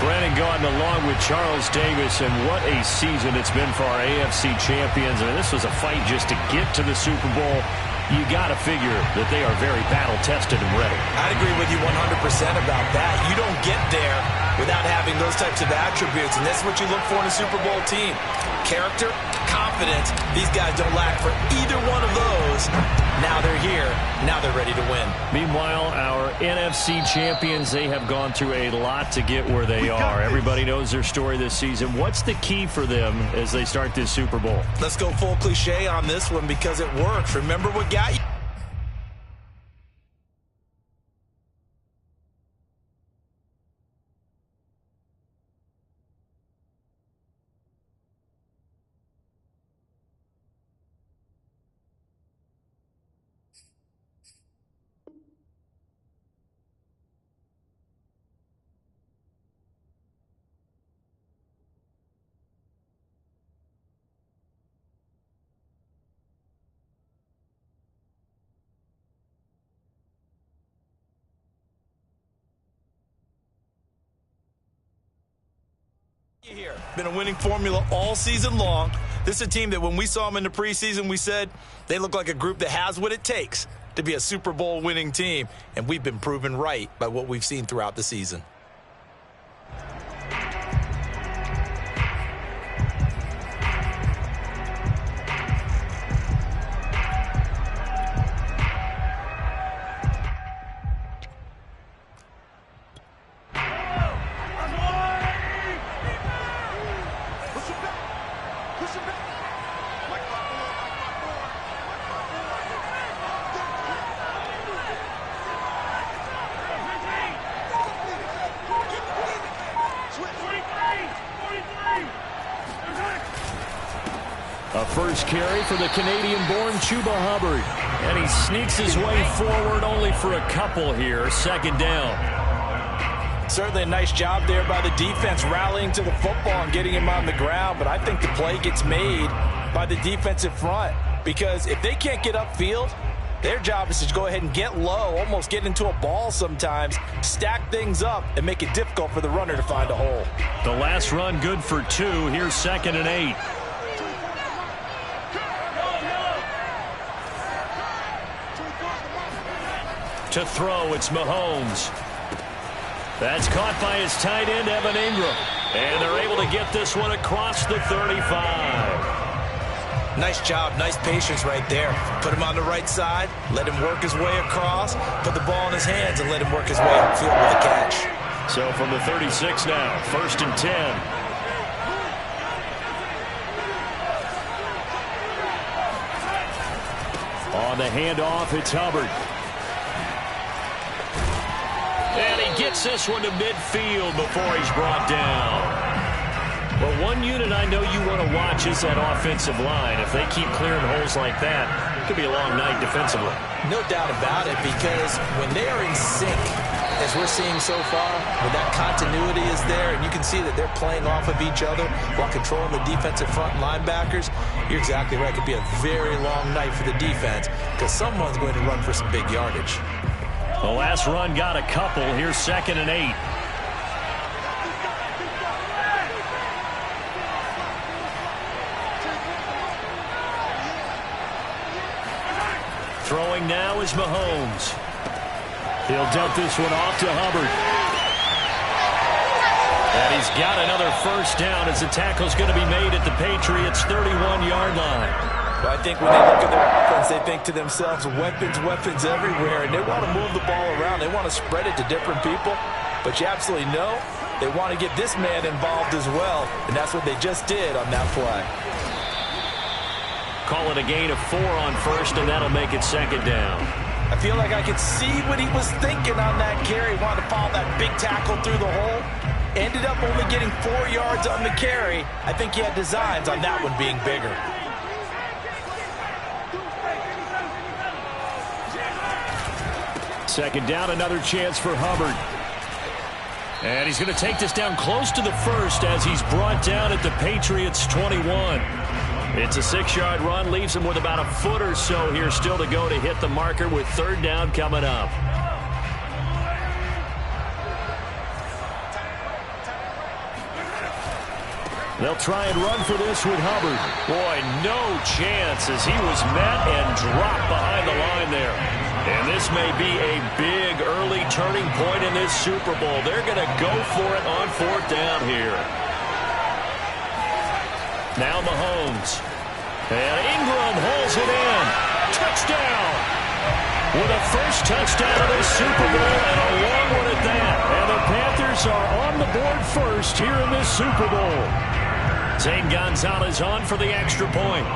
Brandon Gaudin along with Charles Davis, and what a season it's been for our AFC champions. I mean, this was a fight just to get to the Super Bowl. You got to figure that they are very battle-tested and ready. I'd agree with you 100% about that. You don't get there without having those types of attributes, and that's what you look for in a Super Bowl team. Character, confidence. These guys don't lack for either one of those. Now they're here. Now they're ready to win. Meanwhile, our NFC champions, they have gone through a lot to get where they are. Everybody knows their story this season. What's the key for them as they start this Super Bowl? Let's go full cliche on this one because it works. Remember what got you. Here. Been a winning formula all season long. This is a team that when we saw them in the preseason, we said they look like a group that has what it takes to be a Super Bowl winning team. And we've been proven right by what we've seen throughout the season. A first carry for the Canadian-born Chuba Hubbard. And he sneaks his way forward only for a couple here. Second down. Certainly a nice job there by the defense rallying to the football and getting him on the ground. But I think the play gets made by the defensive front. Because if they can't get upfield, their job is to go ahead and get low, almost get into a ball sometimes, stack things up, and make it difficult for the runner to find a hole. The last run good for 2. Here's 2nd and 8. To throw, it's Mahomes. That's caught by his tight end, Evan Ingram. And they're able to get this one across the 35. Nice job, nice patience right there. Put him on the right side, let him work his way across, put the ball in his hands, and let him work his way upfield with a catch. So from the 36 now, 1st and 10. On the handoff, it's Hubbard. And he gets this one to midfield before he's brought down. Well, one unit I know you want to watch is that offensive line. If they keep clearing holes like that, it could be a long night defensively. No doubt about it, because when they are in sync, as we're seeing so far, when that continuity is there, and you can see that they're playing off of each other while controlling the defensive front linebackers, you're exactly right. It could be a very long night for the defense because someone's going to run for some big yardage. The last run got a couple. Here's 2nd and 8. Throwing now is Mahomes. He'll dump this one off to Hubbard. And he's got another first down as the tackle's going to be made at the Patriots' 31-yard line. Well, I think when they look at their offense, they think to themselves, weapons, weapons everywhere, and they want to move the ball around. They want to spread it to different people, but you absolutely know they want to get this man involved as well, and that's what they just did on that play. Call it a gain of 4 on first, and that'll make it 2nd down. I feel like I could see what he was thinking on that carry. He wanted to follow that big tackle through the hole. Ended up only getting 4 yards on the carry. I think he had designs on that one being bigger. Second down, another chance for Hubbard. And he's going to take this down close to the first as he's brought down at the Patriots' 21. It's a 6-yard run, leaves him with about a foot or so here still to go to hit the marker with 3rd down coming up. They'll try and run for this with Hubbard. Boy, no chance as he was met and dropped behind the line there. And this may be a big early turning point in this Super Bowl. They're going to go for it on 4th down here. Now Mahomes. And Ingram holds it in. Touchdown! With a first touchdown of this Super Bowl and a long one at that. And the Panthers are on the board first here in this Super Bowl. Zane Gonzalez on for the extra point.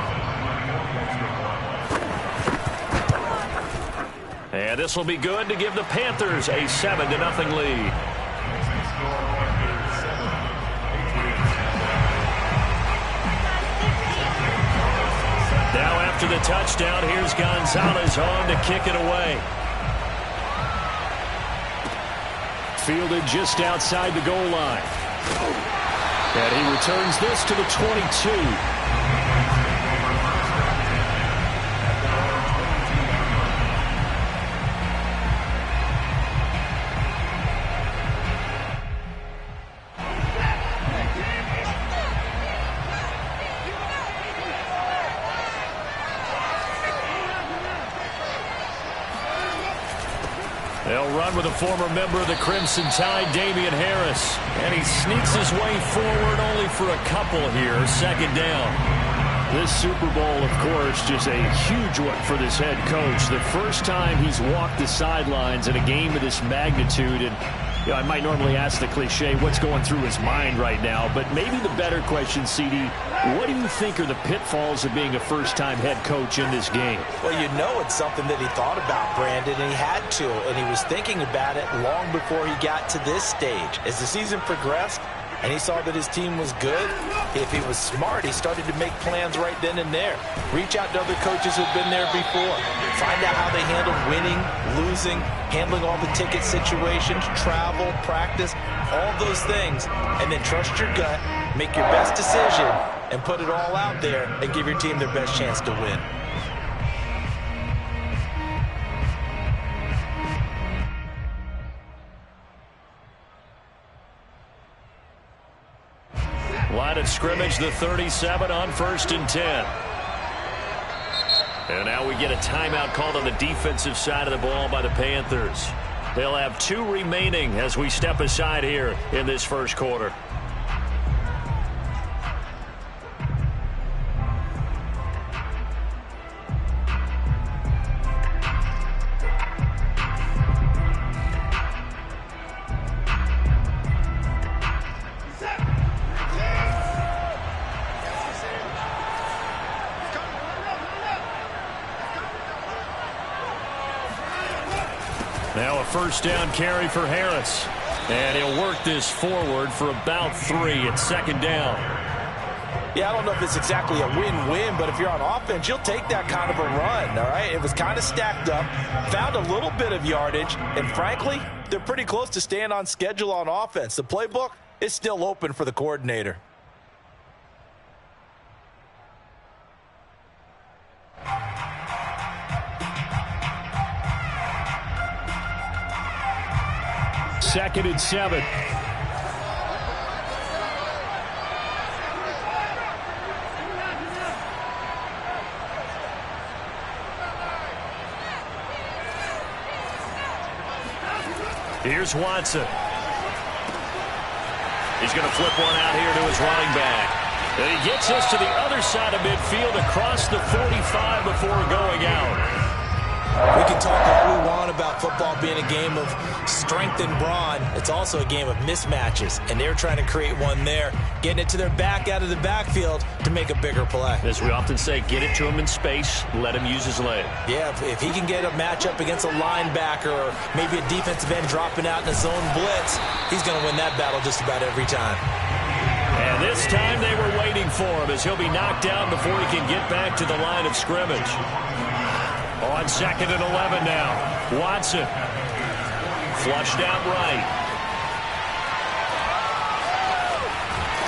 And this will be good to give the Panthers a 7-0 lead. Now after the touchdown, here's Gonzalez on to kick it away. Fielded just outside the goal line. And he returns this to the 22. They'll run with a former member of the Crimson Tide, Damian Harris. And he sneaks his way forward only for a couple here. 2nd down. This Super Bowl, of course, just a huge one for this head coach. The first time he's walked the sidelines in a game of this magnitude. And you know, I might normally ask the cliche, what's going through his mind right now? But maybe the better question, CD, what do you think are the pitfalls of being a first-time head coach in this game? Well, you know it's something that he thought about, Brandon, and he had to. And he was thinking about it long before he got to this stage. As the season progressed, and he saw that his team was good, if he was smart, he started to make plans right then and there. Reach out to other coaches who've been there before. Find out how they handled winning, losing, handling all the ticket situations, travel, practice, all those things. And then trust your gut, make your best decision, and put it all out there and give your team their best chance to win. Line of scrimmage, the 37 on 1st and 10. And now we get a timeout called on the defensive side of the ball by the Panthers. They'll have 2 remaining as we step aside here in this first quarter. Now a first down carry for Harris. And he'll work this forward for about 3 at 2nd down. Yeah, I don't know if it's exactly a win-win, but if you're on offense, you'll take that kind of a run, all right? It was kind of stacked up, found a little bit of yardage, and frankly, they're pretty close to staying on schedule on offense. The playbook is still open for the coordinator. Second and 7. Here's Watson. He's going to flip one out here to his running back. And he gets us to the other side of midfield across the 45 before going out. We can talk all we want about football being a game of strength and brawn. It's also a game of mismatches, and they're trying to create one there, getting it to their back out of the backfield to make a bigger play. As we often say, get it to him in space, let him use his leg. Yeah, if he can get a matchup against a linebacker or maybe a defensive end dropping out in a zone blitz, he's going to win that battle just about every time. And this time they were waiting for him as he'll be knocked down before he can get back to the line of scrimmage. On 2nd and 11 now. Watson. Flushed out right.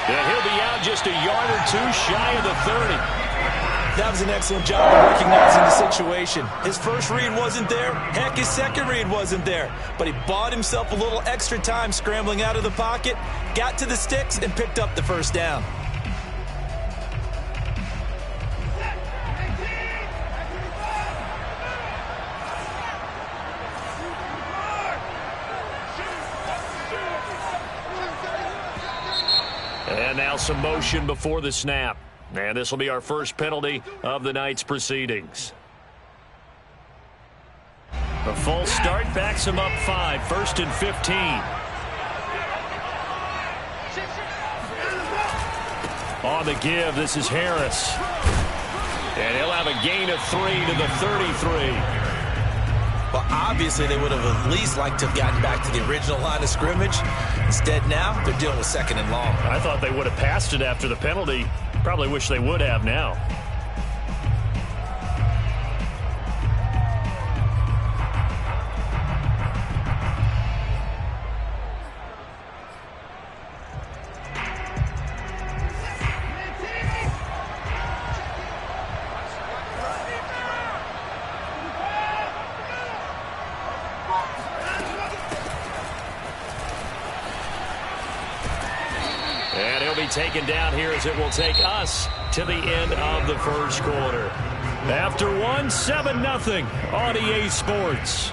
And he'll be out just a yard or 2 shy of the 30. That was an excellent job of recognizing the situation. His first read wasn't there. Heck, his second read wasn't there. But he bought himself a little extra time scrambling out of the pocket, got to the sticks, and picked up the first down. And now some motion before the snap. And this will be our first penalty of the night's proceedings. A false start backs him up 5, 1st and 15. On the give, this is Harris. And he'll have a gain of 3 to the 33. Well, obviously they would have at least liked to have gotten back to the original line of scrimmage. Instead now, they're dealing with 2nd and long. I thought they would have passed it after the penalty. Probably wish they would have now. And he'll be taken down here as it will take us to the end of the first quarter. After one, 7-0 on EA Sports.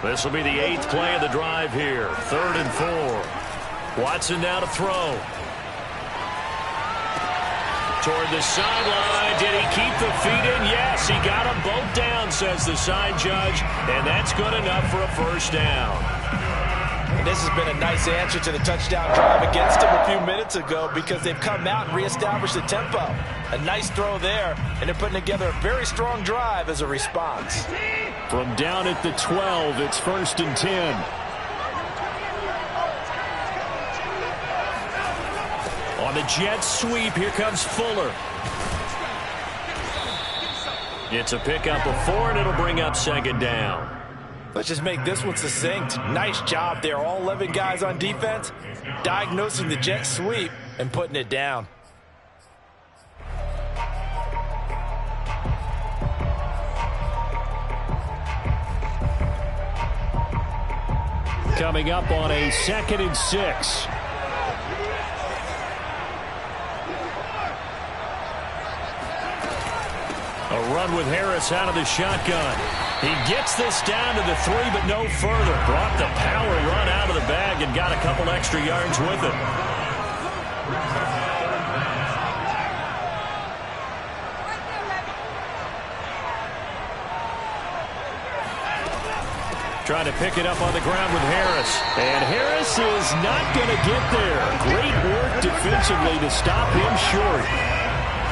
This will be the 8th play of the drive here. 3rd and 4. Watson now to throw. Toward the sideline. Did he keep the feet in? Yes, he got them both down, says the side judge. And that's good enough for a first down. And this has been a nice answer to the touchdown drive against them a few minutes ago because they've come out and reestablished the tempo. A nice throw there, and they're putting together a very strong drive as a response. From down at the 12, it's 1st and 10. On the jet sweep, here comes Fuller. It's a pickup of 4, and it'll bring up 2nd down. Let's just make this one succinct. Nice job there. All 11 guys on defense diagnosing the jet sweep and putting it down. Coming up on a 2nd and 6. A run with Harris out of the shotgun. He gets this down to the 3, but no further. Brought the power run out of the bag and got a couple extra yards with it. Trying to pick it up on the ground with Harris. And Harris is not going to get there. Great work defensively to stop him short.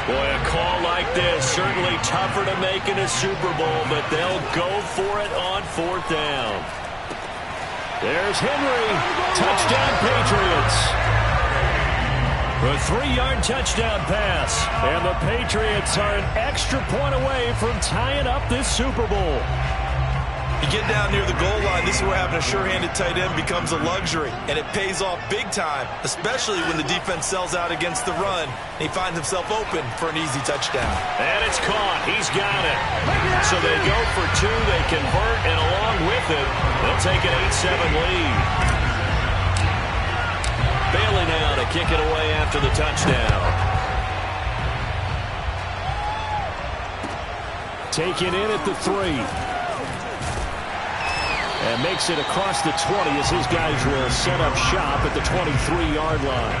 Boy, a call like this, certainly tougher to make in a Super Bowl, but they'll go for it on 4th down. There's Henry. Touchdown, Patriots. A 3-yard touchdown pass. And the Patriots are an extra point away from tying up this Super Bowl. You get down near the goal line, this is where having a sure-handed tight end becomes a luxury, and it pays off big time, especially when the defense sells out against the run, and he finds himself open for an easy touchdown. And it's caught. He's got it. So they go for 2, they convert, and along with it, they'll take an 8-7 lead. Bailey now to kick it away after the touchdown. Taken in at the 3. And makes it across the 20 as his guys will set up shop at the 23-yard line.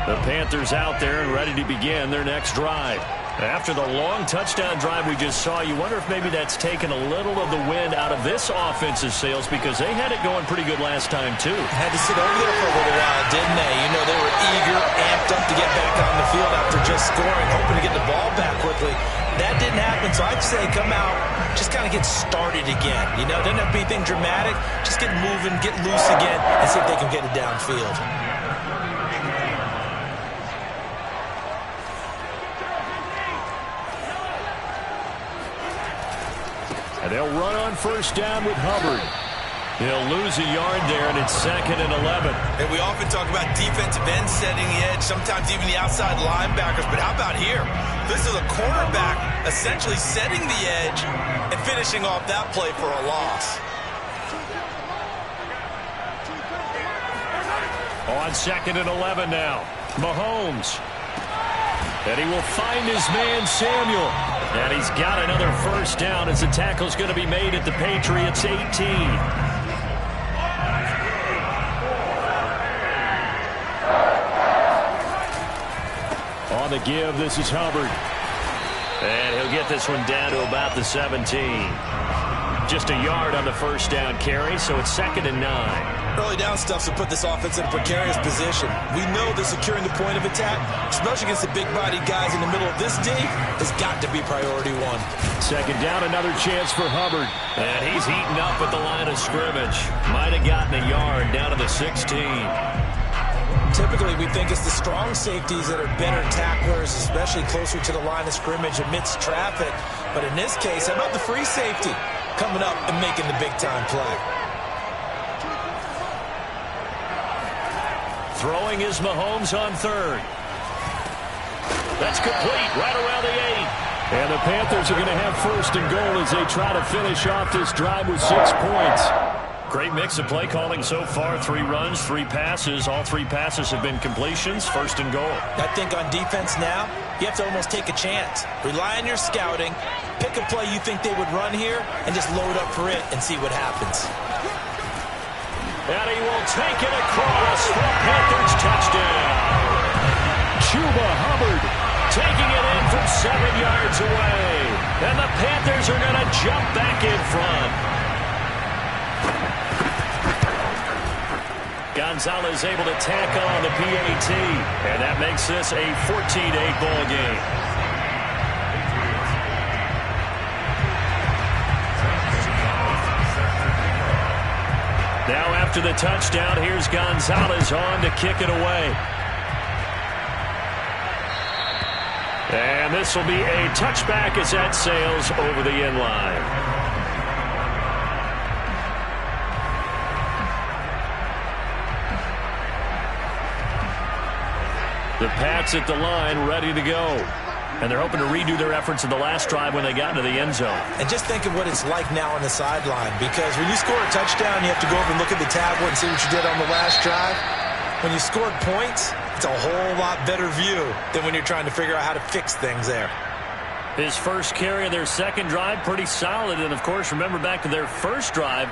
The Panthers out there and ready to begin their next drive. After the long touchdown drive we just saw, you wonder if maybe that's taken a little of the wind out of this offensive sails because they had it going pretty good last time, too. Had to sit over there for a little while, didn't they? You know, they were eager, amped up to get back on the field after just scoring, hoping to get the ball back quickly. That didn't happen, so I'd say come out, just kind of get started again. You know, doesn't have to be anything dramatic. Just get moving, get loose again, and see if they can get it downfield. And they'll run on 1st down with Hubbard. He'll lose a yard there, and it's 2nd and 11. And we often talk about defensive ends setting the edge, sometimes even the outside linebackers. But how about here? This is a cornerback essentially setting the edge and finishing off that play for a loss. On 2nd and 11 now. Mahomes. And he will find his man, Samuel. And he's got another first down as the tackle's going to be made at the Patriots 18. On the give, this is Hubbard. And he'll get this one down to about the 17. Just a yard on the first down carry, so it's 2nd and 9. Early down stuff to put this offense in a precarious position. We know that securing the point of attack, especially against the big-bodied guys in the middle of this D, has got to be priority one. 2nd down, another chance for Hubbard. And he's heating up at the line of scrimmage. Might have gotten a yard down to the 16. Typically, we think it's the strong safeties that are better tacklers, especially closer to the line of scrimmage amidst traffic. But in this case, how about the free safety coming up and making the big-time play? Throwing is Mahomes on 3rd. That's complete right around the 8. And the Panthers are going to have 1st and goal as they try to finish off this drive with 6 points. Great mix of play calling so far. 3 runs, 3 passes. All 3 passes have been completions. 1st and goal. I think on defense now, you have to almost take a chance. Rely on your scouting. Pick a play you think they would run here and just load up for it and see what happens. And he will take it across for a Panthers touchdown. Chuba Hubbard taking it in from 7 yards away. And the Panthers are going to jump back in front. Gonzalez able to tack on the PAT. And that makes this a 14-8 ball game. Now after the touchdown, here's Gonzalez on to kick it away. And this will be a touchback as that sails over the end line. The Pats at the line ready to go. And they're hoping to redo their efforts in the last drive when they got into the end zone. And just think of what it's like now on the sideline, because when you score a touchdown, you have to go over and look at the tablet and see what you did on the last drive. When you scored points, it's a whole lot better view than when you're trying to figure out how to fix things there. His first carry of their 2nd drive, pretty solid. And, of course, remember back to their first drive,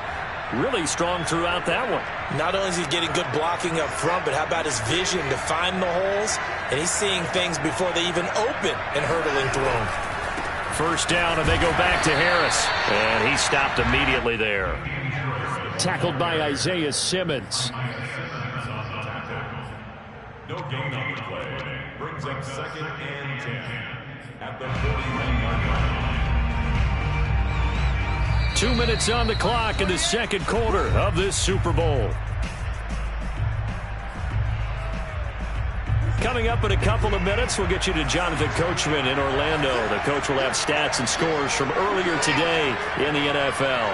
really strong throughout that one. Not only is he getting good blocking up front, but how about his vision to find the holes? And he's seeing things before they even open and hurdling through them. First down, and they go back to Harris. And he stopped immediately there. Tackled by Isaiah Simmons. No gain on the play. Brings up 2nd and 10 at the 41-yard line. 2 minutes on the clock in the 2nd quarter of this Super Bowl. Coming up in a couple of minutes, we'll get you to Jonathan Coachman in Orlando. The coach will have stats and scores from earlier today in the NFL.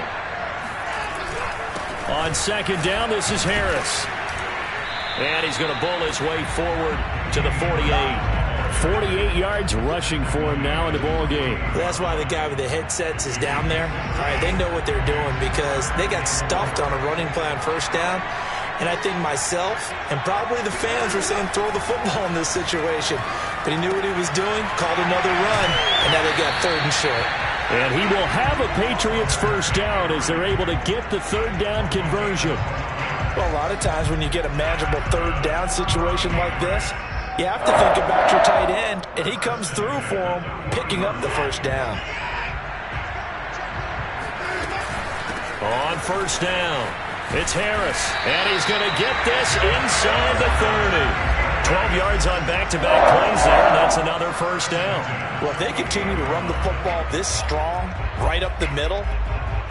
On 2nd down, this is Harris. And he's going to bull his way forward to the 48. 48 yards rushing for him now in the ball game. That's why the guy with the headsets is down there. All right, they know what they're doing because they got stuffed on a running play on 1st down. And I think myself and probably the fans were saying throw the football in this situation. But he knew what he was doing, called another run, and now they got 3rd and short. And he will have a Patriots first down as they're able to get the 3rd down conversion. Well, a lot of times when you get a manageable 3rd down situation like this, you have to think about your tight end, and he comes through for him, picking up the first down. On 1st down, it's Harris, and he's going to get this inside the 30. 12 yards on back-to-back plays there, and that's another first down. Well, if they continue to run the football this strong, right up the middle,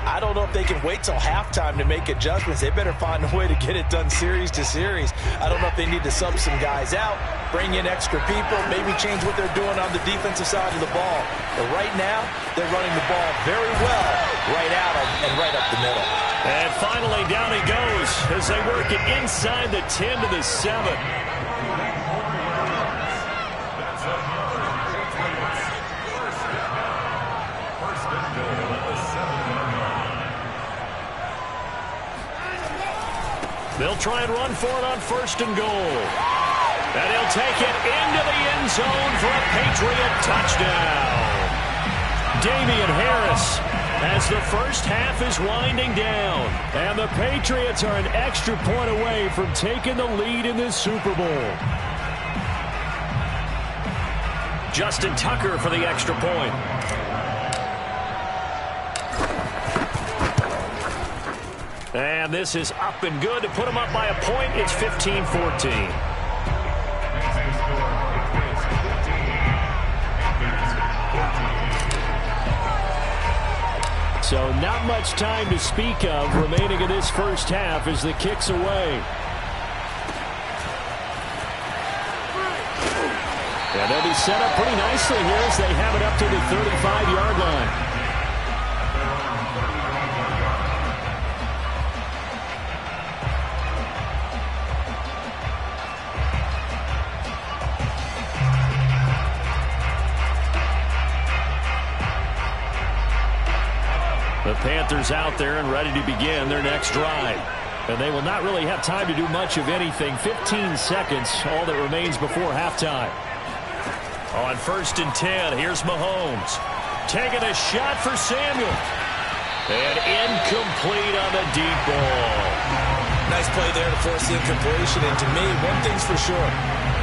I don't know if they can wait till halftime to make adjustments. They better find a way to get it done series to series. I don't know if they need to sub some guys out, bring in extra people, maybe change what they're doing on the defensive side of the ball. But right now, they're running the ball very well right at them and right up the middle. And finally, down he goes as they work it inside the 10 to the 7. They'll try and run for it on 1st and goal. And he'll take it into the end zone for a Patriot touchdown. Damian Harris, as the first half is winding down. And the Patriots are an extra point away from taking the lead in this Super Bowl. Justin Tucker for the extra point. And this is up and good to put them up by a point. It's 15-14. So not much time to speak of remaining in this first half as the kick's away. And they'll be set up pretty nicely here as they have it up to the 35-yard line. The Panthers out there and ready to begin their next drive. And they will not really have time to do much of anything. 15 seconds, all that remains before halftime. On 1st and 10, here's Mahomes. Taking a shot for Samuel. And incomplete on the deep ball. Nice play there to force the incompletion. And to me, one thing's for sure.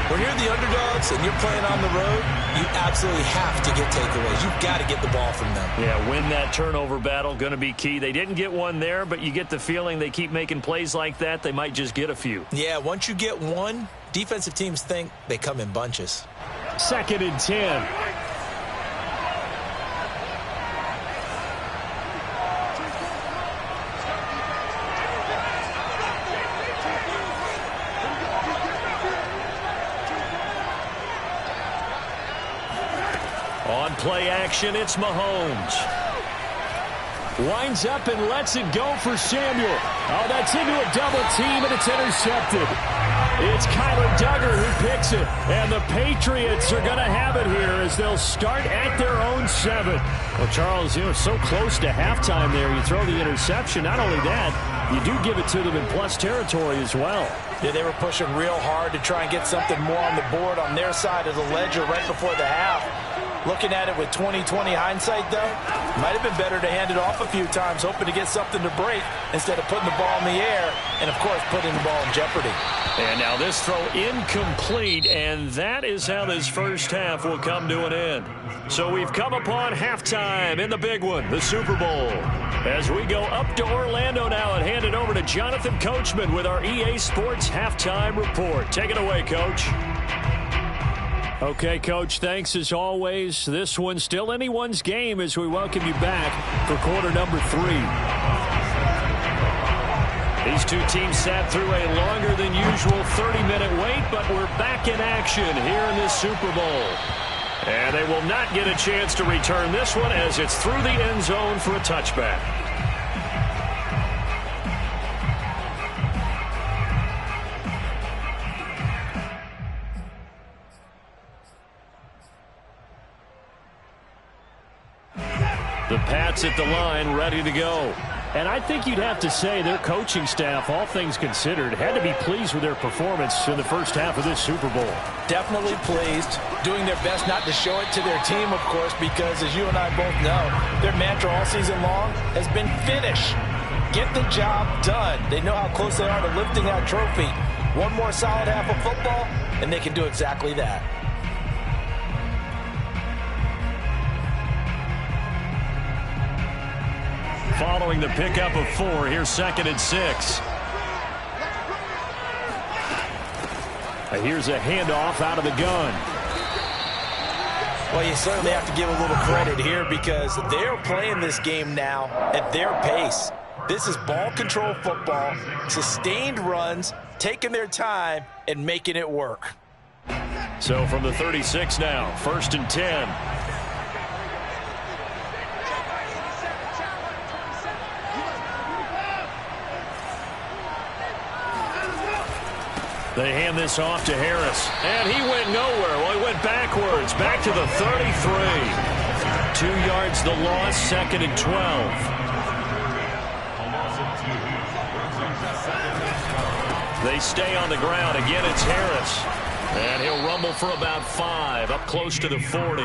When you're the underdogs and you're playing on the road, you absolutely have to get takeaways. You've got to get the ball from them. Yeah, win that turnover battle, going to be key. They didn't get one there, but you get the feeling they keep making plays like that, they might just get a few. Yeah, once you get one, defensive teams think they come in bunches. 2nd and 10. On play action, it's Mahomes. Winds up and lets it go for Samuel. Oh, that's into a double team, and it's intercepted. It's Kyler Duggar who picks it. And the Patriots are going to have it here as they'll start at their own 7. Well, Charles, so close to halftime there. You throw the interception. Not only that, you do give it to them in plus territory as well. Yeah, they were pushing real hard to try and get something more on the board on their side of the ledger right before the half. Looking at it with 20/20 hindsight, though, might have been better to hand it off a few times, hoping to get something to break instead of putting the ball in the air and, of course, putting the ball in jeopardy. And now this throw incomplete, and that is how this first half will come to an end. So we've come upon halftime in the big one, the Super Bowl. As we go up to Orlando now and hand it over to Jonathan Coachman with our EA Sports Halftime Report. Take it away, Coach. Okay, Coach, thanks as always. This one's still anyone's game as we welcome you back for quarter number 3. These two teams sat through a longer than usual 30-minute wait, but we're back in action here in this Super Bowl. And they will not get a chance to return this one as it's through the end zone for a touchback. The Pats at the line, ready to go. And I think you'd have to say their coaching staff, all things considered, had to be pleased with their performance in the first half of this Super Bowl. Definitely pleased. Doing their best not to show it to their team, of course, because as you and I both know, their mantra all season long has been finish. Get the job done. They know how close they are to lifting that trophy. One more solid half of football, and they can do exactly that. Following the pickup of 4, here's 2nd and 6. Here's a handoff out of the gun. Well, you certainly have to give a little credit here because they're playing this game now at their pace. This is ball control football, sustained runs, taking their time and making it work. So from the 36 now, 1st and 10. They hand this off to Harris, and he went nowhere. Well, he went backwards, back to the 33. 2 yards the loss, 2nd and 12. They stay on the ground. Again, it's Harris. And he'll rumble for about 5, up close to the 40.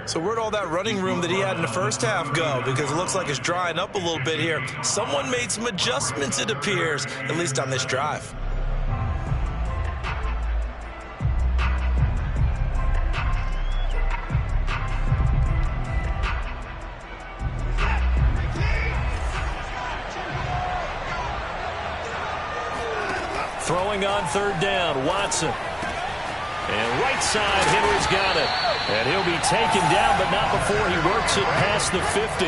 So where'd all that running room that he had in the first half go? Because it looks like it's drying up a little bit here. Someone made some adjustments, it appears, at least on this drive. Throwing on third down, Watson. And right side, Henry's got it. And he'll be taken down, but not before he works it past the 50.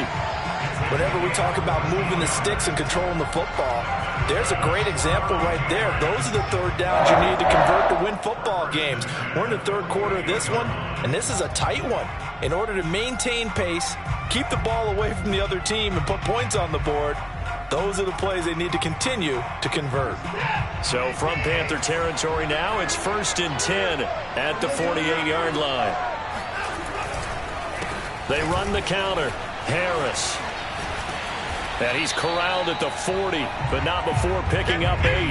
Whenever we talk about moving the sticks and controlling the football, there's a great example right there. Those are the third downs you need to convert to win football games. We're in the third quarter of this one, and this is a tight one. In order to maintain pace, keep the ball away from the other team, and put points on the board, those are the plays they need to continue to convert. So from Panther territory now, it's 1st and 10 at the 48-yard line. They run the counter. Harris. And he's corralled at the 40, but not before picking up 8.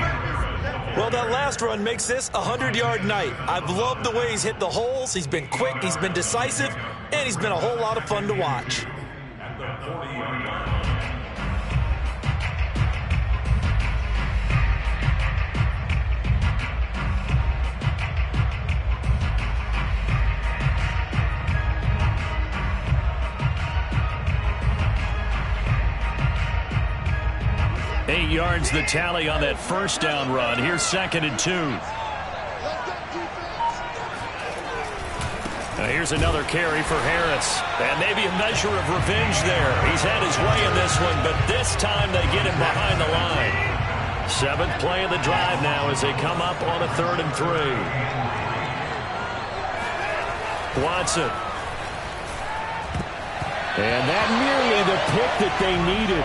Well, that last run makes this a 100-yard night. I've loved the way he's hit the holes. He's been quick, he's been decisive, and he's been a whole lot of fun to watch. At the 40-yard line. Eight yards the tally on that first down run. Here's 2nd and 2. Now here's another carry for Harris. And maybe a measure of revenge there. He's had his way in this one, but this time they get him behind the line. 7th play of the drive now as they come up on a 3rd and 3. Watson. And that nearly the pick that they needed.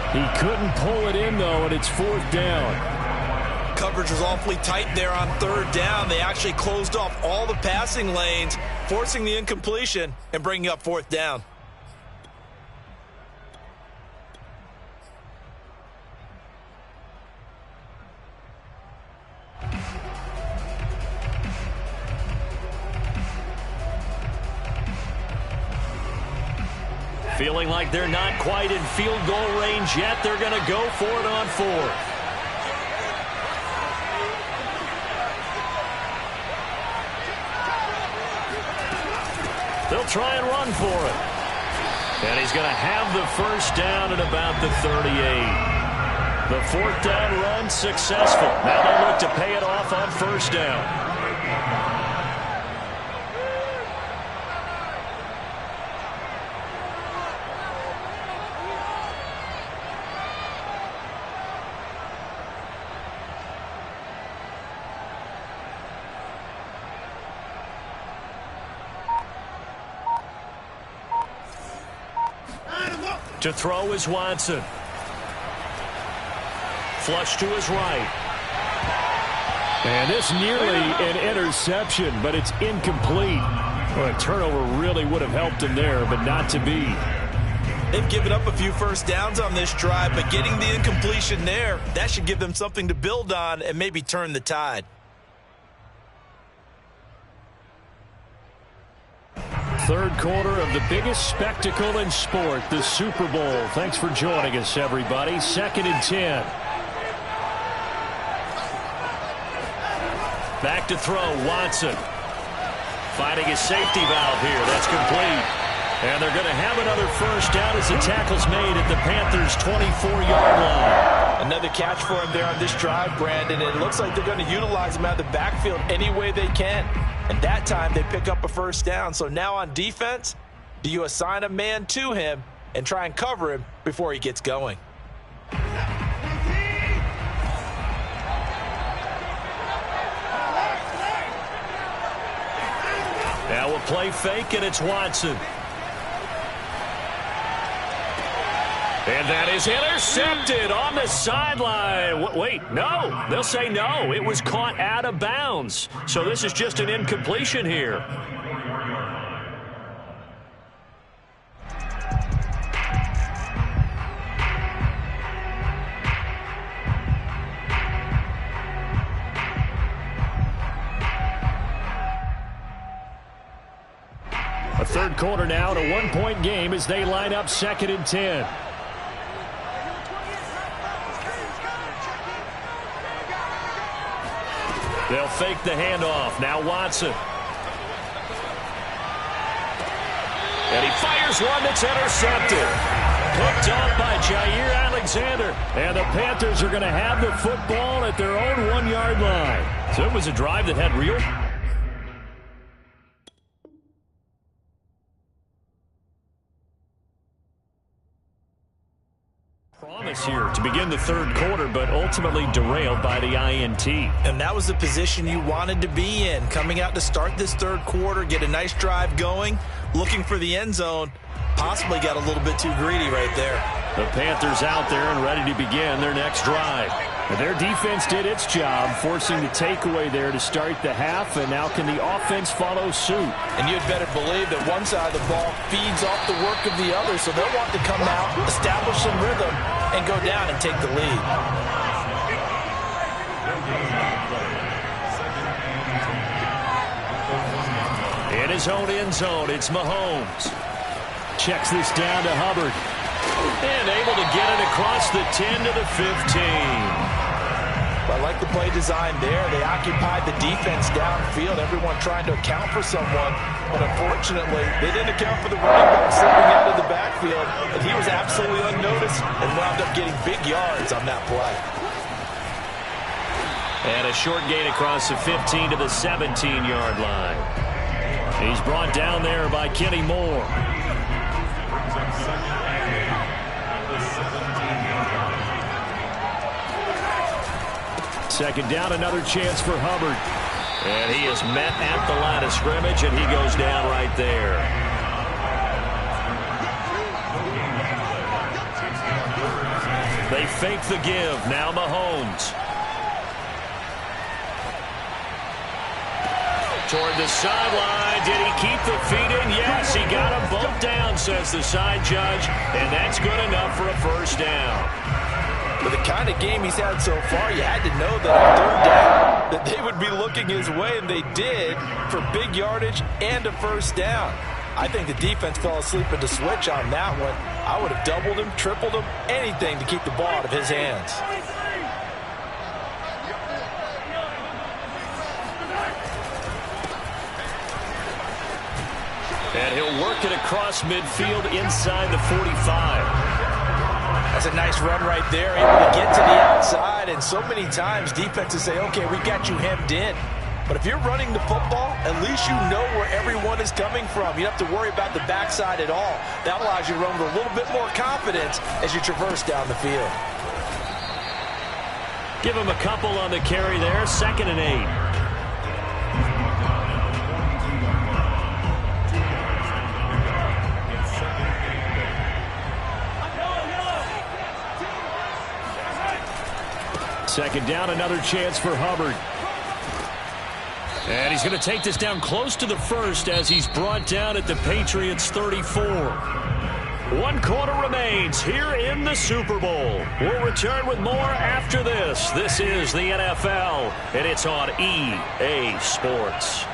He couldn't pull it in, though, and it's 4th down. Coverage was awfully tight there on 3rd down. They actually closed off all the passing lanes, forcing the incompletion and bringing up 4th down. Feeling like they're not quite in field goal range yet. They're going to go for it on 4th. They'll try and run for it. And he's going to have the first down at about the 38. The 4th down run successful. Now they'll look to pay it off on 1st down. To throw is Watson. Flush to his right. And this nearly an interception, but it's incomplete. Well, a turnover really would have helped him there, but not to be. They've given up a few first downs on this drive, but getting the incompletion there, that should give them something to build on and maybe turn the tide. Third quarter of the biggest spectacle in sport, the Super Bowl. Thanks for joining us, everybody. 2nd and 10. Back to throw, Watson. Finding his safety valve here. That's complete. And they're going to have another first down as the tackle's made at the Panthers' 24-yard line. Another catch for him there on this drive, Brandon. It looks like they're going to utilize him out of the backfield any way they can. And that time they pick up a first down. So now on defense, do you assign a man to him and try and cover him before he gets going? Now a play fake, and it's Watson. And that is intercepted on the sideline. Wait, no. They'll say no. It was caught out of bounds. So this is just an incompletion here. third quarter now in a one-point game as they line up 2nd and 10. They'll fake the handoff. Now Watson. And he fires one that's intercepted. Picked off by Jair Alexander. And the Panthers are going to have the football at their own 1-yard line. So it was a drive that had real promise here to begin the third quarter, but ultimately derailed by the INT. And that was the position you wanted to be in. Coming out to start this third quarter, get a nice drive going, looking for the end zone. Possibly got a little bit too greedy right there. The Panthers out there and ready to begin their next drive. Their defense did its job, forcing the takeaway there to start the half, and now can the offense follow suit? And you'd better believe that one side of the ball feeds off the work of the other, so they'll want to come out, establish some rhythm, and go down and take the lead. In his own end zone, it's Mahomes. Checks this down to Hubbard. And able to get it across the 10 to the 15. I like the play design there. They occupied the defense downfield, everyone trying to account for someone. But unfortunately, they didn't account for the running back slipping out of the backfield. And he was absolutely unnoticed and wound up getting big yards on that play. And a short gain across the 15 to the 17-yard line. He's brought down there by Kenny Moore. Second down, another chance for Hubbard. And he is met at the line of scrimmage, and he goes down right there. They fake the give. Now Mahomes. Toward the sideline. Did he keep the feet in? Yes, he got him bumped down, says the side judge. And that's good enough for a first down. With the kind of game he's had so far, you had to know that on third down that they would be looking his way, and they did, for big yardage and a first down. I think the defense fell asleep at the switch on that one. I would have doubled him, tripled him, anything to keep the ball out of his hands. And he'll work it across midfield inside the 45. That's a nice run right there, able to get to the outside. And so many times defenses say, okay, we got you hemmed in. But if you're running the football, at least you know where everyone is coming from. You don't have to worry about the backside at all. That allows you to run with a little bit more confidence as you traverse down the field. Give him a couple on the carry there. 2nd and 8. Second down, another chance for Hubbard. And he's going to take this down close to the first as he's brought down at the Patriots 34. 1 quarter remains here in the Super Bowl. We'll return with more after this. This is the NFL, and it's on EA Sports.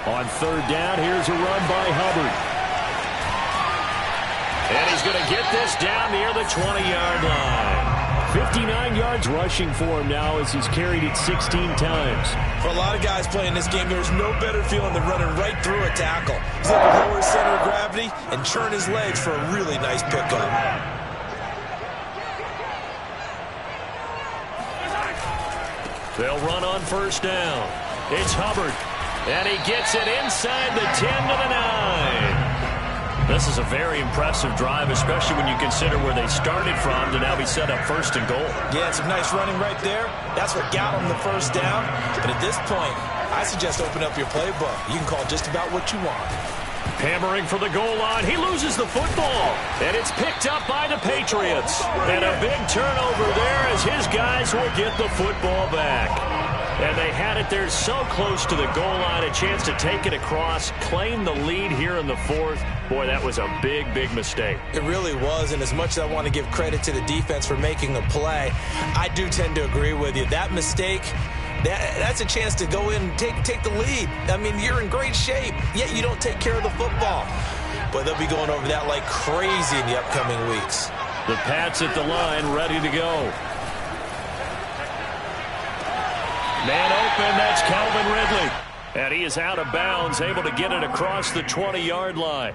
On third down, here's a run by Hubbard. And he's going to get this down near the 20-yard line. 59 yards rushing for him now as he's carried it 16 times. For a lot of guys playing this game, there's no better feeling than running right through a tackle. He's able to lower his center of gravity and churn his legs for a really nice pickup. They'll run on first down. It's Hubbard. And he gets it inside the 10 to the 9. This is a very impressive drive, especially when you consider where they started from to now be set up 1st and goal. Yeah, some nice running right there. That's what got them the first down. But at this point, I suggest open up your playbook. You can call just about what you want. Hammering for the goal line. He loses the football. And it's picked up by the Patriots. And a big turnover there as his guys will get the football back. And they had it there so close to the goal line, a chance to take it across, claim the lead here in the 4th. Boy, that was a big, big mistake. It really was, and as much as I want to give credit to the defense for making a play, I do tend to agree with you. That mistake that's a chance to go in and take the lead. I mean, you're in great shape, yet you don't take care of the football. But they'll be going over that like crazy in the upcoming weeks. The Pats at the line, ready to go. Man open, that's Calvin Ridley. And he is out of bounds, able to get it across the 20-yard line.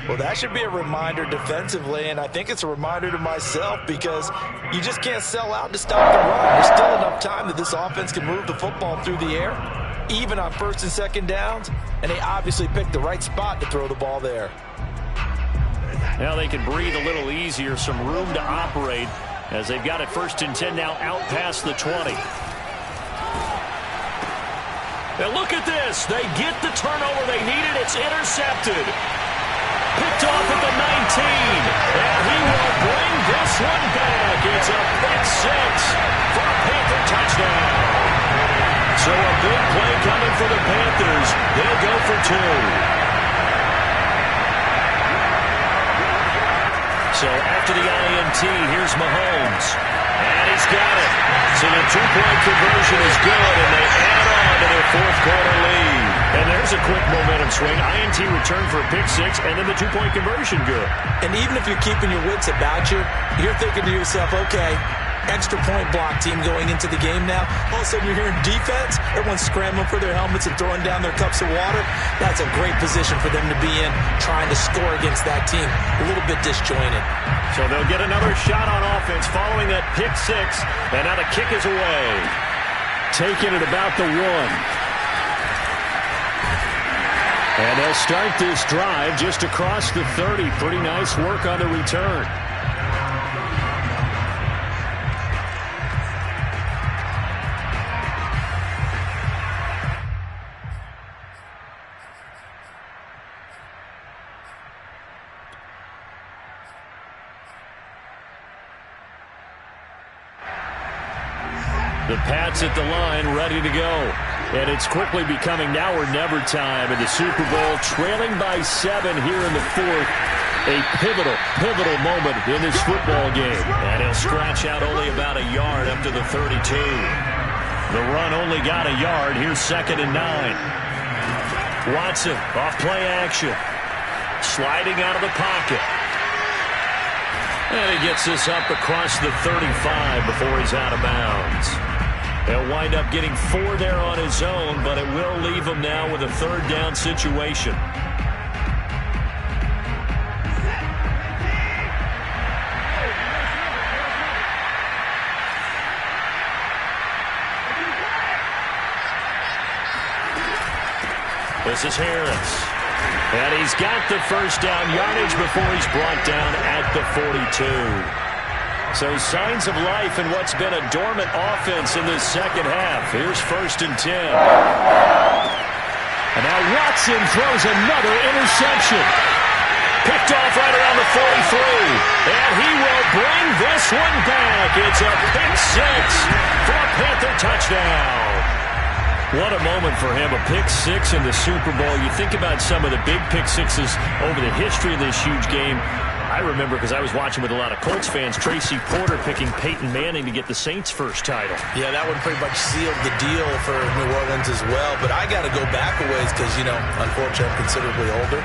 Well, that should be a reminder defensively, and I think it's a reminder to myself because you just can't sell out to stop the run. There's still enough time that this offense can move the football through the air, even on first and second downs, and they obviously picked the right spot to throw the ball there. Now they can breathe a little easier, some room to operate as they've got it 1st and 10 now out past the 20. Now look at this. They get the turnover they needed. It's intercepted. Picked off at the 19. And he will bring this one back. It's a pick six for a Panther touchdown. So a big play coming for the Panthers. They'll go for 2. So after the INT, here's Mahomes. And he's got it. So the 2-point conversion is good, and they add on to their 4th quarter lead. And there's a quick momentum swing. INT return for a pick 6, and then the 2-point conversion good. And even if you're keeping your wits about you, you're thinking to yourself, okay, extra point block team going into the game now. All of a sudden you're hearing defense. Everyone's scrambling for their helmets and throwing down their cups of water. That's a great position for them to be in, trying to score against that team. A little bit disjointed. So they'll get another shot on offense following that pick 6. And now the kick is away. Taking it about the 1. And they'll start this drive just across the 30. Pretty nice work on the return. The Pats at the line, ready to go. And it's quickly becoming now or never time in the Super Bowl, trailing by 7 here in the 4th. A pivotal moment in this football game. And he'll scratch out only about a yard up to the 32. The run only got a yard. Here's 2nd and 9. Watson, off play action. Sliding out of the pocket. And he gets this up across the 35 before he's out of bounds. He'll wind up getting 4 there on his own, but it will leave him now with a 3rd down situation. This is Harris. And he's got the 1st down yardage before he's brought down at the 42. So signs of life in what's been a dormant offense in this 2nd half. Here's 1st and 10. And now Watson throws another interception. Picked off right around the 43. And he will bring this one back. It's a pick 6 for a Panther touchdown. What a moment for him, a pick 6 in the Super Bowl. You think about some of the big pick 6s over the history of this huge game. I remember, because I was watching with a lot of Colts fans, Tracy Porter picking Peyton Manning to get the Saints' first title. Yeah, that one pretty much sealed the deal for New Orleans as well. But I got to go back a ways because, you know, unfortunately I'm considerably older.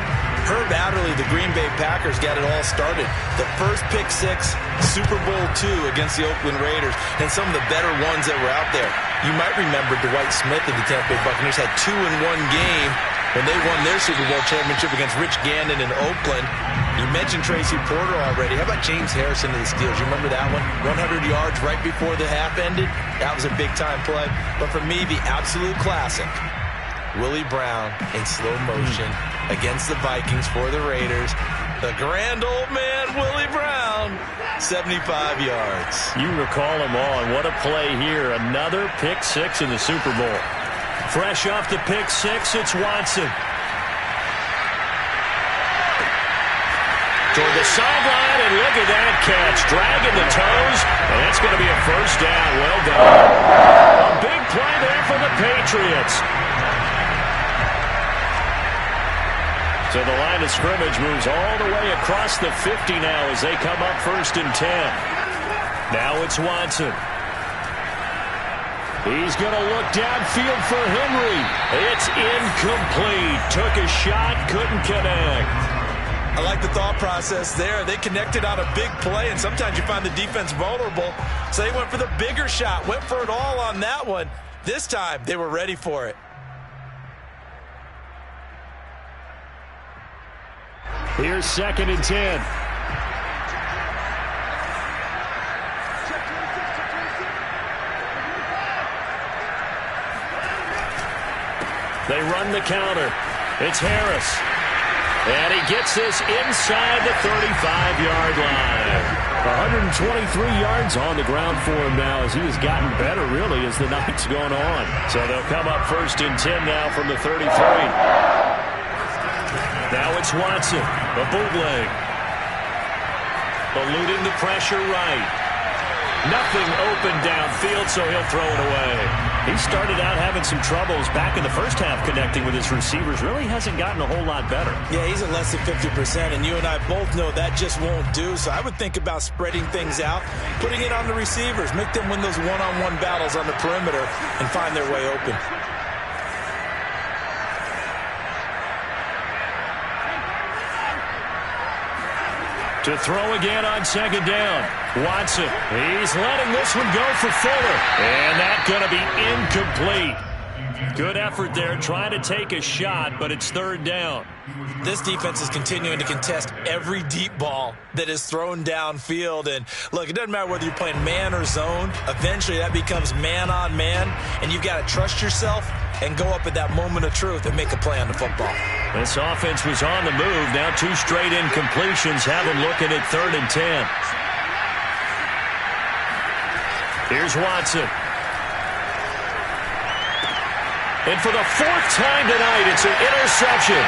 Herb Adderley, the Green Bay Packers, got it all started. The first pick 6, Super Bowl II against the Oakland Raiders, and some of the better ones that were out there. You might remember Dwight Smith of the Tampa Bay Buccaneers had 2 in one game when they won their Super Bowl championship against Rich Gannon in Oakland. You mentioned Tracy Porter already. How about James Harrison of the Steelers? You remember that one? 100 yards right before the half ended. That was a big-time play. But for me, the absolute classic, Willie Brown in slow motion against the Vikings for the Raiders. The grand old man, Willie Brown, 75 yards. You recall them all, and what a play here. Another pick 6 in the Super Bowl. Fresh off the pick 6, it's Watson. Toward the sideline, and look at that catch. Dragging the toes, and it's going to be a 1st down. Well done. A big play there for the Patriots. So the line of scrimmage moves all the way across the 50 now as they come up 1st and 10. Now it's Watson. He's going to look downfield for Henry. It's incomplete. Took a shot, couldn't connect. I like the thought process there. They connected on a big play, and sometimes you find the defense vulnerable. So they went for the bigger shot, went for it all on that one. This time, they were ready for it. Here's 2nd and 10. They run the counter. It's Harris. And he gets this inside the 35-yard line. 123 yards on the ground for him now as he has gotten better, really, as the night's gone on. So they'll come up 1st and 10 now from the 33. Now it's Watson, a bootleg. Eluding the pressure right. Nothing open downfield, so he'll throw it away. He started out having some troubles back in the first half connecting with his receivers. Really hasn't gotten a whole lot better. Yeah, he's at less than 50%, and you and I both know that just won't do. So I would think about spreading things out, putting it on the receivers, make them win those one-on-one battles on the perimeter and find their way open. To throw again on 2nd down. Watson, he's letting this one go for Fuller. And that's going to be incomplete. Good effort there, trying to take a shot, but it's 3rd down. This defense is continuing to contest every deep ball that is thrown downfield. And look, it doesn't matter whether you're playing man or zone. Eventually that becomes man on man, and you've got to trust yourself and go up at that moment of truth and make a play on the football. This offense was on the move. Now 2 straight incompletions have them looking at 3rd and 10. Here's Watson. And for the 4th time tonight, it's an interception.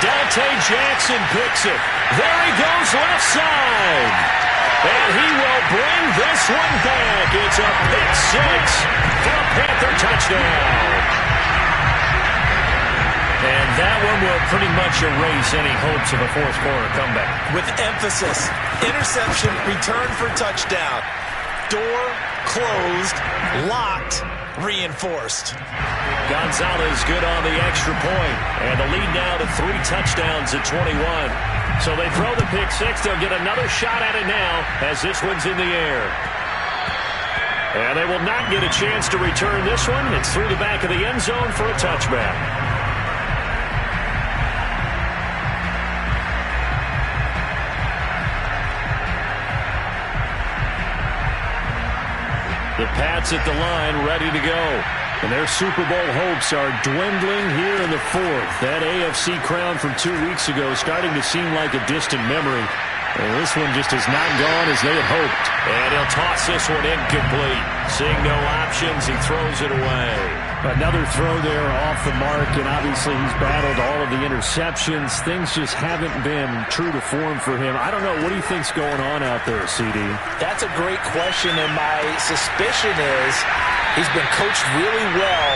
Dante Jackson picks it. There he goes left side. And he will bring this one back. It's a pick 6 for a Panther touchdown. And that one will pretty much erase any hopes of a 4th quarter comeback. With emphasis, interception, return for touchdown. Door closed, locked, reinforced. Gonzalez good on the extra point. And the lead now to 3 touchdowns at 21. So they throw the pick 6. They'll get another shot at it now as this one's in the air. And they will not get a chance to return this one. It's through the back of the end zone for a touchback. The Pats at the line, ready to go. And their Super Bowl hopes are dwindling here in the 4th. That AFC crown from 2 weeks ago starting to seem like a distant memory. And this one just has not gone as they had hoped. And he'll toss this one incomplete. Seeing no options, he throws it away. Another throw there off the mark, and obviously he's battled all of the interceptions. Things just haven't been true to form for him. I don't know. What do you think's going on out there, CD? That's a great question, and my suspicion is he's been coached really well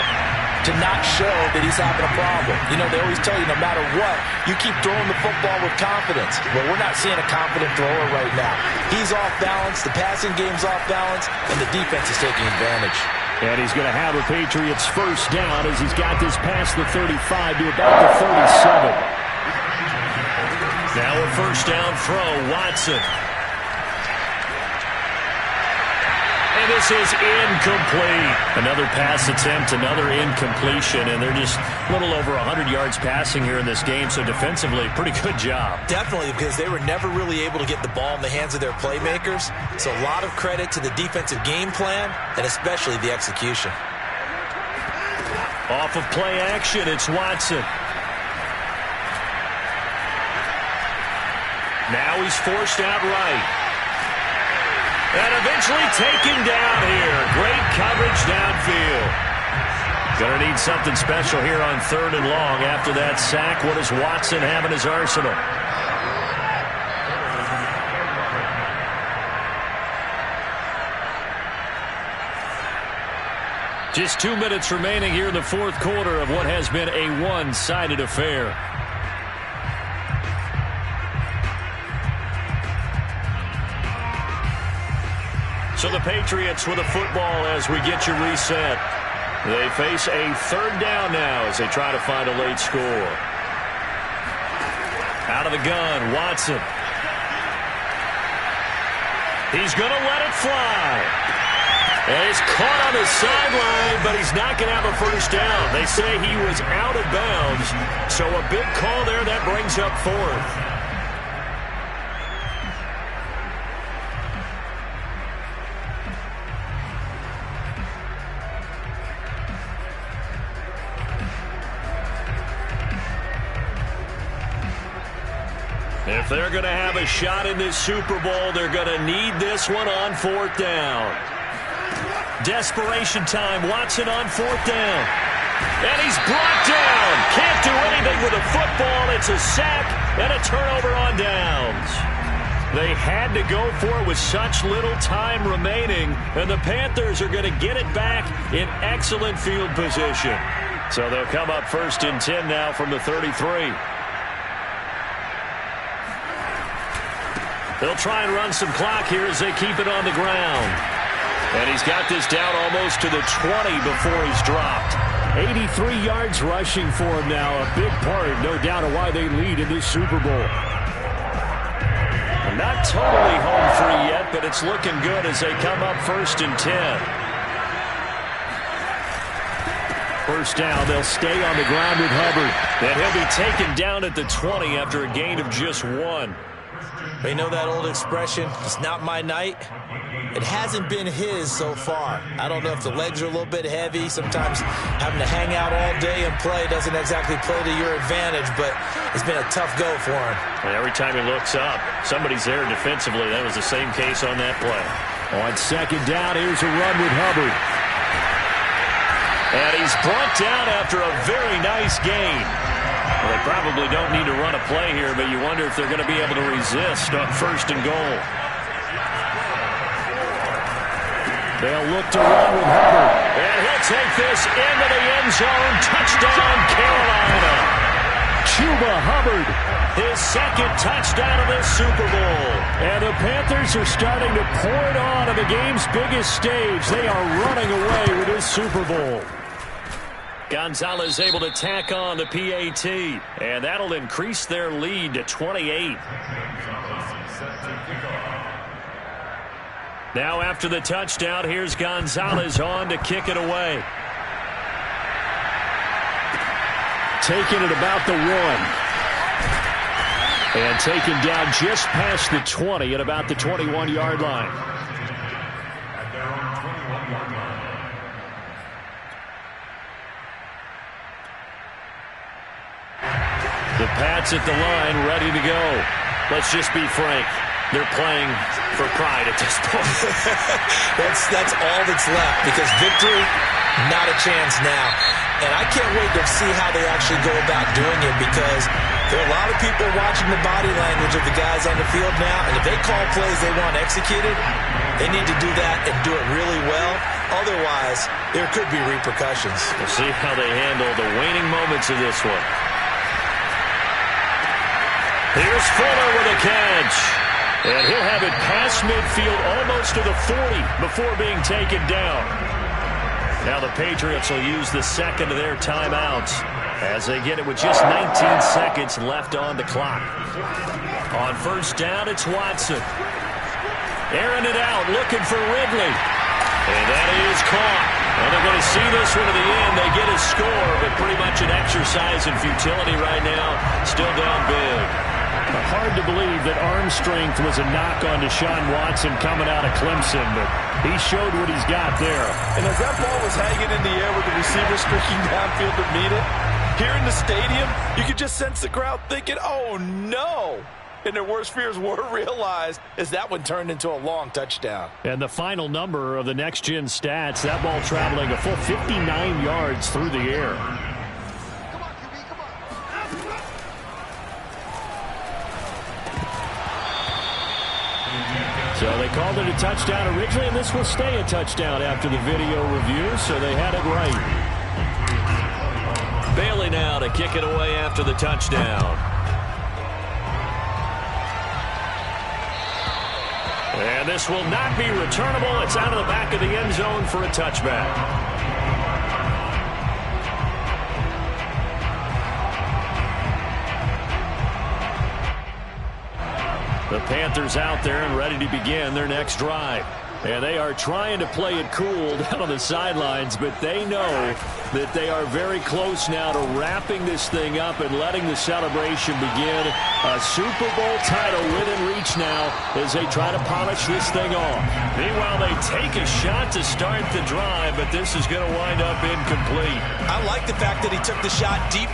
to not show that he's having a problem. You know, they always tell you no matter what, you keep throwing the football with confidence. Well, we're not seeing a confident thrower right now. He's off balance, the passing game's off balance, and the defense is taking advantage. And he's going to have the Patriots 1st down as he's got this past the 35 to about the 37. Now a 1st down throw, Watson. And this is incomplete. Another pass attempt, another incompletion, and they're just a little over 100 yards passing here in this game, so defensively, pretty good job. Definitely, because they were never really able to get the ball in the hands of their playmakers, so a lot of credit to the defensive game plan, and especially the execution. Off of play action, it's Watson. Now he's forced out right. And eventually taken down here. Great coverage downfield. Gonna need something special here on 3rd and long after that sack. What does Watson have in his arsenal? Just 2 minutes remaining here in the 4th quarter of what has been a one-sided affair. So the Patriots with a football as we get you reset. They face a 3rd down now as they try to find a late score. Out of the gun, Watson. He's going to let it fly. And he's caught on the sideline, but he's not going to have a first down. They say he was out of bounds, so a big call there that brings up 4th. If they're going to have a shot in this Super Bowl, they're going to need this one on 4th down. Desperation time. Watson on 4th down. And he's brought down. Can't do anything with a football. It's a sack and a turnover on downs. They had to go for it with such little time remaining, and the Panthers are going to get it back in excellent field position. So they'll come up 1st and 10 now from the 33. They'll try and run some clock here as they keep it on the ground. And he's got this down almost to the 20 before he's dropped. 83 yards rushing for him now. A big part, no doubt, of why they lead in this Super Bowl. Not totally home free yet, but it's looking good as they come up 1st and 10. 1st down, they'll stay on the ground with Hubbard. And he'll be taken down at the 20 after a gain of just 1. You know that old expression, it's not my night? It hasn't been his so far. I don't know if the legs are a little bit heavy. Sometimes having to hang out all day and play doesn't exactly play to your advantage, but it's been a tough go for him. And every time he looks up, somebody's there defensively. That was the same case on that play. On 2nd down, here's a run with Hubbard. And he's brought down after a very nice gain. Well, they probably don't need to run a play here, but you wonder if they're going to be able to resist on 1st and goal. They'll look to run with Hubbard. And he'll take this into the end zone. Touchdown, Carolina. Chuba Hubbard. His 2nd touchdown of this Super Bowl. And the Panthers are starting to pour it on the game's biggest stage. They are running away with this Super Bowl. Gonzalez able to tack on the PAT, and that'll increase their lead to 28. Now after the touchdown, here's Gonzalez on to kick it away. Taking it about the 1. And taken down just past the 20 at about the 21-yard line. The Pats at the line, ready to go. Let's just be frank. They're playing for pride at this point. That's all that's left, because victory, not a chance now. And I can't wait to see how they actually go about doing it, because there are a lot of people watching the body language of the guys on the field now, and if they call plays they want executed, they need to do that and do it really well. Otherwise, there could be repercussions. We'll see how they handle the waning moments of this one. Here's Fuller with a catch. And he'll have it past midfield almost to the 40 before being taken down. Now the Patriots will use the 2nd of their timeouts as they get it with just 19 seconds left on the clock. On 1st down, it's Watson. Airing it out, looking for Ridley. And that is caught. Well, they're going to see this one to the end. They get a score, but pretty much an exercise in futility right now. Still down big. Hard to believe that arm strength was a knock on Deshaun Watson coming out of Clemson, but he showed what he's got there. And as that ball was hanging in the air with the receiver streaking downfield to meet it, here in the stadium, you could just sense the crowd thinking, oh, no. And their worst fears were realized as that one turned into a long touchdown. And the final number of the next-gen stats, that ball traveling a full 59 yards through the air. So they called it a touchdown originally, and this will stay a touchdown after the video review, so they had it right. Bailey now to kick it away after the touchdown. And this will not be returnable. It's out of the back of the end zone for a touchback. The Panthers out there and ready to begin their next drive. And they are trying to play it cool down on the sidelines, but they know that they are very close now to wrapping this thing up and letting the celebration begin. A Super Bowl title within reach now as they try to polish this thing off. Meanwhile, they take a shot to start the drive, but this is going to wind up incomplete. I like the fact that he took the shot deep.